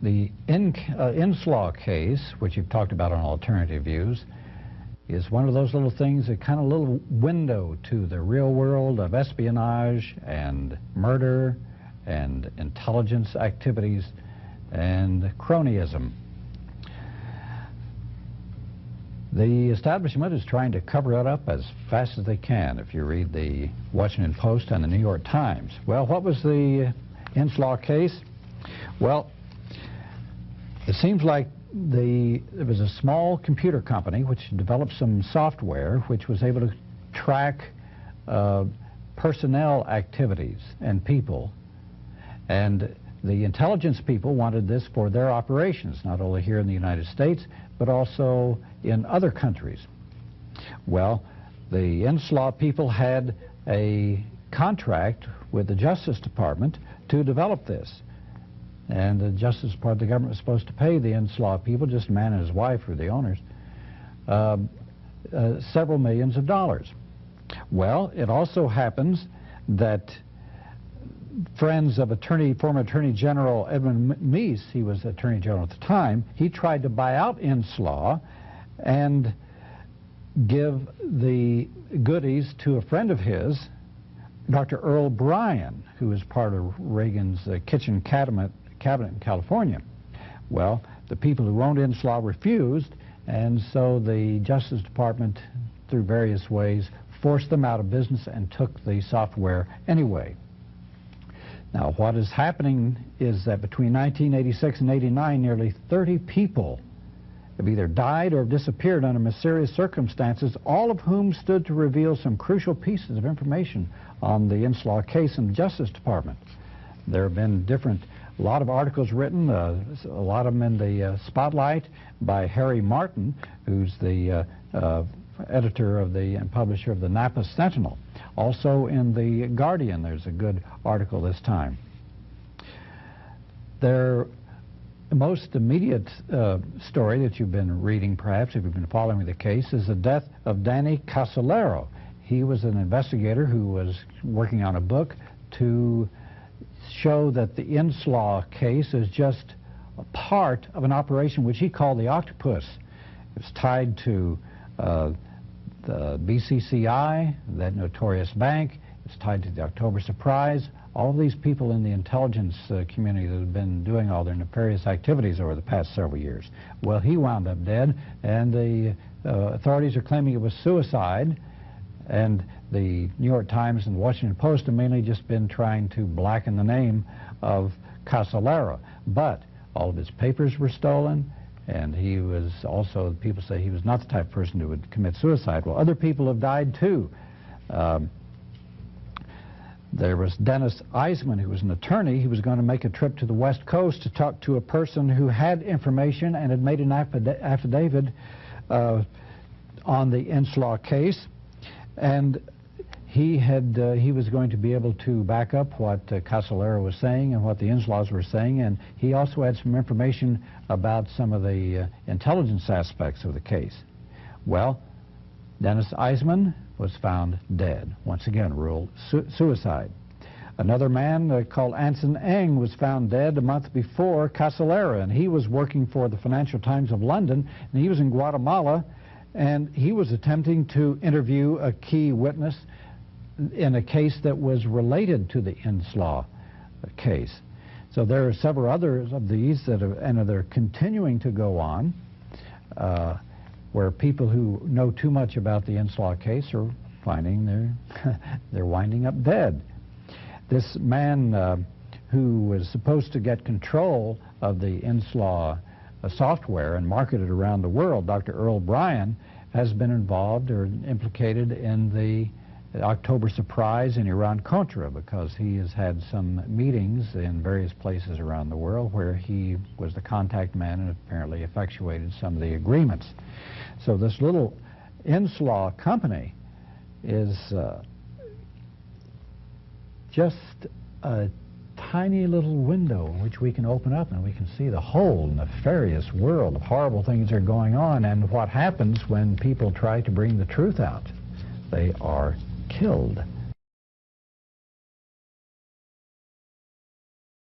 The Inslaw case, which you've talked about on Alternative Views, is one of those little things, a kind of little window to the real world of espionage and murder and intelligence activities and cronyism. The establishment is trying to cover it up as fast as they can, if you read the Washington Post and the New York Times. Well, what was the Inslaw case? Well, it seems like there was a small computer company which developed some software which was able to track personnel activities and people. And the intelligence people wanted this for their operations, not only here in the United States, but also in other countries. Well, the Inslaw people had a contract with the Justice Department to develop this. And the Justice Department, the government was supposed to pay the Inslaw people, just a man and his wife were the owners, several millions of dollars. Well, it also happens that friends of former Attorney General Edmund Meese, he was Attorney General at the time, he tried to buy out Inslaw and give the goodies to a friend of his, Dr. Earl Bryan, who was part of Reagan's kitchen cabinet in California. Well, the people who owned Inslaw refused, and so the Justice Department, through various ways, forced them out of business and took the software anyway. Now, what is happening is that between 1986 and 89, nearly 30 people have either died or disappeared under mysterious circumstances, all of whom stood to reveal some crucial pieces of information on the Inslaw case in the Justice Department. There have been a lot of articles written, a lot of them in the Spotlight by Harry Martin, who's the editor of and publisher of the Napa Sentinel. Also in the Guardian, there's a good article this time. Their most immediate story that you've been reading, perhaps, if you've been following the case, is the death of Danny Casolaro. He was an investigator who was working on a book to show that the Inslaw case is just a part of an operation which he called the Octopus. It was tied to the BCCI, that notorious bank. It's tied to the October surprise. All of these people in the intelligence community that have been doing all their nefarious activities over the past several years. Well, he wound up dead, and the authorities are claiming it was suicide, and the New York Times and the Washington Post have mainly just been trying to blacken the name of Casolaro. But all of his papers were stolen, and he was also, people say he was not the type of person who would commit suicide. Well, other people have died too. There was Dennis Eisman, who was an attorney. He was going to make a trip to the West Coast to talk to a person who had information and had made an affidavit on the Inslaw case. And he was going to be able to back up what Casolaro was saying and what the Inslaws were saying, and he also had some information about some of the intelligence aspects of the case. Well, Dennis Eisman was found dead. Once again, ruled suicide. Another man called Anson Eng was found dead a month before Casolaro, and he was working for the Financial Times of London, and he was in Guatemala, and he was attempting to interview a key witness in a case that was related to the Inslaw case. So there are several others of these that they're continuing to go on, where people who know too much about the Inslaw case are finding they're winding up dead. This man who was supposed to get control of the Inslaw software and market it around the world, Dr. Earl Bryan, has been involved or implicated in the October surprise in Iran-Contra, because he has had some meetings in various places around the world where he was the contact man and apparently effectuated some of the agreements. So this little Inslaw company is just a tiny little window in which we can open up and we can see the whole nefarious world of horrible things that are going on, and what happens when people try to bring the truth out. They are killed.